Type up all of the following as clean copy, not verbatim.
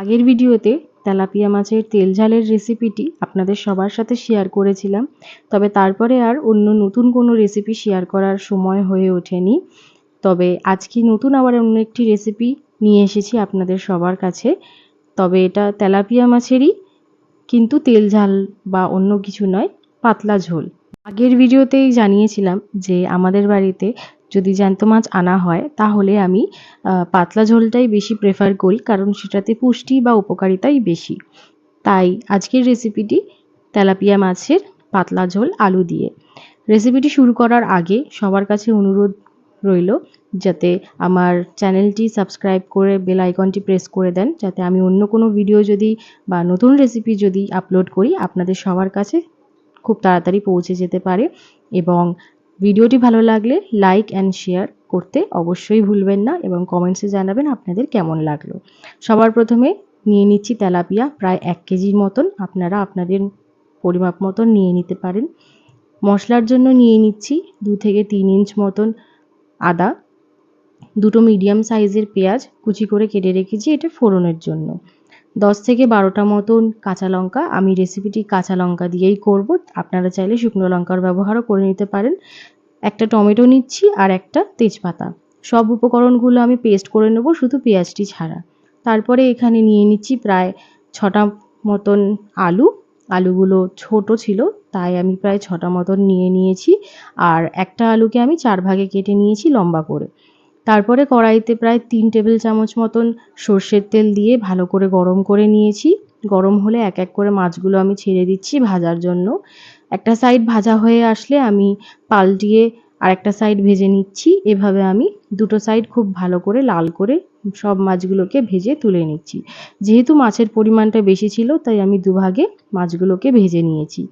আগের ভিডিওতে তেলাপিয়া মাছের তেল ঝালের রেসিপিটি আপনাদের সবার সাথে শেয়ার করেছিলাম, তবে তারপরে আর অন্য নতুন কোনো রেসিপি শেয়ার করার সময় হয়ে ওঠেনি। তবে আজকে নতুন আবার অন্য একটি রেসিপি নিয়ে এসেছি আপনাদের সবার কাছে। তবে এটা তেলাপিয়া মাছেরই, কিন্তু তেল ঝাল বা অন্য কিছু নয়, পাতলা ঝোল। আগের ভিডিওতেই জানিয়েছিলাম যে আমাদের বাড়িতে যদি জ্যান্ত মাছ আনা হয় তাহলে আমি পাতলা ঝোলটাই বেশি প্রেফার করি, কারণ সেটাতে পুষ্টি বা উপকারিতাই বেশি। তাই আজকের রেসিপিটি তেলাপিয়া মাছের পাতলা ঝোল আলু দিয়ে। রেসিপিটি শুরু করার আগে সবার কাছে অনুরোধ রইল যাতে আমার চ্যানেলটি সাবস্ক্রাইব করে বেল আইকনটি প্রেস করে দেন, যাতে আমি অন্য কোনো ভিডিও যদি বা নতুন রেসিপি যদি আপলোড করি আপনাদের সবার কাছে খুব তাড়াতাড়ি পৌঁছে যেতে পারে। এবং ভিডিওটি ভালো লাগলে লাইক অ্যান্ড শেয়ার করতে অবশ্যই ভুলবেন না, এবং কমেন্টসে জানাবেন আপনাদের কেমন লাগলো। সবার প্রথমে নিয়ে নিচ্ছি তেলাপিয়া, প্রায় 1 কেজির মতন। আপনারা আপনাদের পরিমাপ মতন নিয়ে নিতে পারেন। মশলার জন্য নিয়ে নিচ্ছি 2 থেকে 3 ইঞ্চ মতন আদা, দুটো মিডিয়াম সাইজের পেঁয়াজ কুচি করে কেটে রেখেছি এটা ফোড়নের জন্য, 10 থেকে 12টা মতন কাঁচা লঙ্কা। আমি রেসিপিটি কাঁচা লঙ্কা দিয়েই করব, আপনারা চাইলে শুকনো লঙ্কার ব্যবহারও করে নিতে পারেন। একটা টমেটো নিচ্ছি আর একটা তেজপাতা। সব উপকরণগুলো আমি পেস্ট করে নেব, শুধু পেঁয়াজটি ছাড়া। তারপরে এখানে নিয়ে নিচ্ছি প্রায় 6টা মতন আলু। আলুগুলো ছোট ছিল তাই আমি প্রায় 6টা মতন নিয়ে নিয়েছি, আর একটা আলুকে আমি 4 ভাগে কেটে নিয়েছি লম্বা করে। তারপরে কড়াইতে প্রায় 3 টেবিল চামচ মতন সর্ষের তেল দিয়ে ভালো করে গরম করে নিয়েছি। গরম হলে এক এক করে মাছগুলো আমি ছেড়ে দিচ্ছি ভাজার জন্য। একটা সাইড ভাজা হয়ে আসলে আমি পাল্টিয়ে আরেকটা সাইড ভেজে নিচ্ছি। এভাবে আমি দুটো সাইড খুব ভালো করে লাল করে সব মাছগুলোকে ভেজে তুলে নিচ্ছি। যেহেতু মাছের পরিমাণটা বেশি ছিল তাই আমি দুভাগে মাছগুলোকে ভেজে নিয়েছি।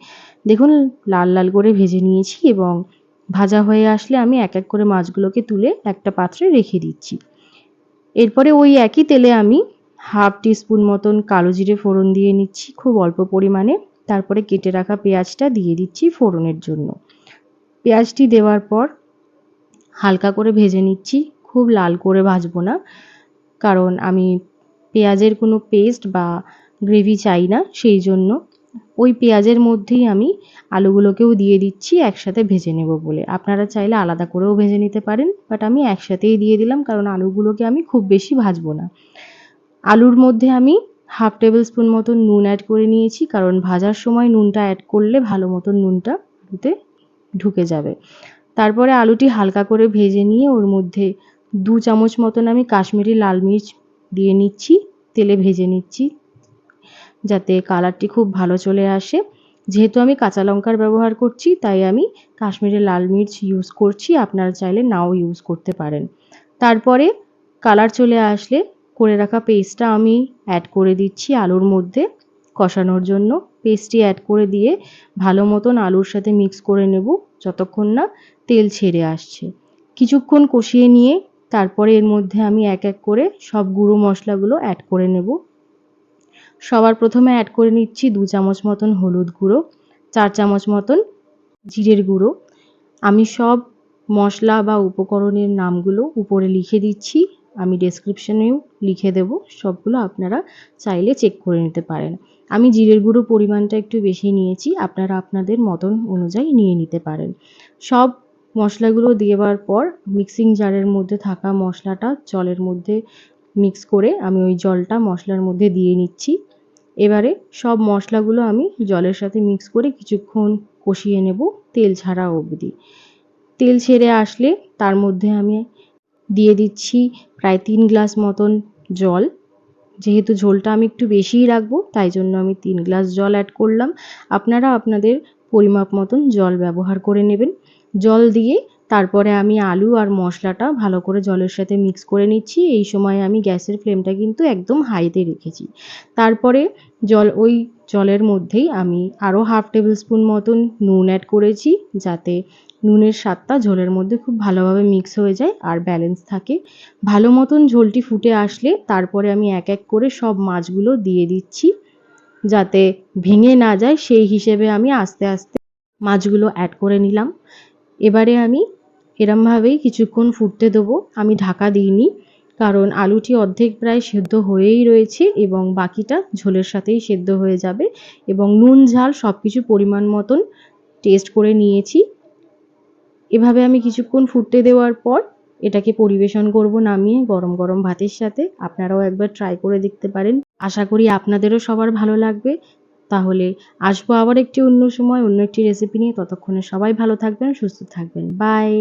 দেখুন লাল লাল করে ভেজে নিয়েছি, এবং ভাজা হয়ে আসলে আমি এক এক করে মাছগুলোকে তুলে একটা পাত্রে রেখে দিচ্ছি। এরপরে ওই একই তেলে আমি হাফ টিস্পুন মতন কালো জিরে ফোড়ন দিয়ে নিচ্ছি খুব অল্প পরিমাণে। তারপরে কেটে রাখা পেঁয়াজটা দিয়ে দিচ্ছি ফোড়নের জন্য। পেঁয়াজটি দেওয়ার পর হালকা করে ভেজে নিচ্ছি, খুব লাল করে ভাজবো না, কারণ আমি পেঁয়াজের কোনো পেস্ট বা গ্রেভি চাই না। সেই জন্য ওই পেঁয়াজের মধ্যেই আমি আলুগুলোকেও দিয়ে দিচ্ছি একসাথে ভেজে নেব বলে। আপনারা চাইলে আলাদা করেও ভেজে নিতে পারেন, বাট আমি একসাথেই দিয়ে দিলাম কারণ আলুগুলোকে আমি খুব বেশি ভাজবো না। আলুর মধ্যে আমি হাফ টেবিল স্পুন মতন নুন অ্যাড করে নিয়েছি, কারণ ভাজার সময় নুনটা অ্যাড করলে ভালো মতন নুনটা আলুতে ঢুকে যাবে। তারপরে আলুটি হালকা করে ভেজে নিয়ে ওর মধ্যে 2 চামচ মতন আমি কাশ্মীরি লাল মির্চ দিয়ে নিচ্ছি, তেলে ভেজে নিচ্ছি যাতে কালারটি খুব ভালো চলে আসে। যেহেতু আমি কাঁচা লঙ্কার ব্যবহার করছি তাই আমি কাশ্মীরি লাল মির্চ ইউজ করছি, আপনারা চাইলে নাও ইউজ করতে পারেন। তারপরে কালার চলে আসলে করে রাখা পেস্টটা আমি অ্যাড করে দিচ্ছি আলুর মধ্যে কষানোর জন্য। পেস্টটি অ্যাড করে দিয়ে ভালো মতন আলুর সাথে মিক্স করে নেব যতক্ষণ না তেল ছেড়ে আসছে। কিছুক্ষণ কষিয়ে নিয়ে তারপরে এর মধ্যে আমি এক এক করে সব গুঁড়ো মশলাগুলো অ্যাড করে নেব। সবার প্রথমে অ্যাড করে নিচ্ছি 2 চামচ মতন হলুদ গুঁড়ো, 4 চামচ মতন জিরের গুঁড়ো। আমি সব মশলা বা উপকরণের নামগুলো উপরে লিখে দিচ্ছি, আমি ডেসক্রিপশনেও লিখে দেব, সবগুলো আপনারা চাইলে চেক করে নিতে পারেন। আমি জিরের গুঁড়ো পরিমাণটা একটু বেশি নিয়েছি, আপনারা আপনাদের মতন অনুযায়ী নিয়ে নিতে পারেন। সব মশলাগুলো দেওয়ার পর মিক্সিং জারের মধ্যে থাকা মশলাটা জলের মধ্যে মিক্স করে আমি ওই জলটা মশলার মধ্যে দিয়ে নিচ্ছি। এবারে সব মশলাগুলো আমি জলের সাথে মিক্স করে কিছুক্ষণ কষিয়ে নেব তেল ছাড়া অবধি। তেল ছেড়ে আসলে তার মধ্যে আমি দিয়ে দিচ্ছি প্রায় 3 গ্লাস মতন জল। যেহেতু ঝোলটা আমি একটু বেশিই রাখবো তাই জন্য আমি 3 গ্লাস জল অ্যাড করলাম। আপনারা আপনাদের পরিমাপ মতন জল ব্যবহার করে নেবেন। জল দিয়ে তারপরে আমি আলু আর মশলাটা ভালো করে জলের সাথে মিক্স করে নিচ্ছি। এই সময় আমি গ্যাসের ফ্লেমটা কিন্তু একদম হাইতে রেখেছি। তারপরে ওই জলের মধ্যেই আমি আরও হাফ টেবিল স্পুন মতন নুন অ্যাড করেছি, যাতে নুনের স্বাদটা ঝোলের মধ্যে খুব ভালোভাবে মিক্স হয়ে যায় আর ব্যালেন্স থাকে। ভালো মতন ঝোলটি ফুটে আসলে তারপরে আমি এক এক করে সব মাছগুলো দিয়ে দিচ্ছি, যাতে ভেঙে না যায় সেই হিসেবে আমি আস্তে আস্তে মাছগুলো অ্যাড করে নিলাম। এবারে আমি এরমভাবেই কিছুক্ষণ ফুটতে দেবো, আমি ঢাকা দিইনি। কারণ আলুটি অর্ধেক প্রায় সেদ্ধ হয়েই রয়েছে এবং বাকিটা ঝোলের সাথেই সেদ্ধ হয়ে যাবে। এবং নুন ঝাল সব কিছু পরিমাণ মতন টেস্ট করে নিয়েছি। এভাবে আমি কিছুক্ষণ ফুটতে দেওয়ার পর এটাকে পরিবেশন করব নামিয়ে গরম গরম ভাতের সাথে। আপনারাও একবার ট্রাই করে দেখতে পারেন। আশা করি আপনাদেরও সবার ভালো লাগবে। তাহলে আসবো আবার একটি অন্য সময় অন্য একটি রেসিপি নিয়ে। ততক্ষণে সবাই ভালো থাকবেন, সুস্থ থাকবেন। বাই।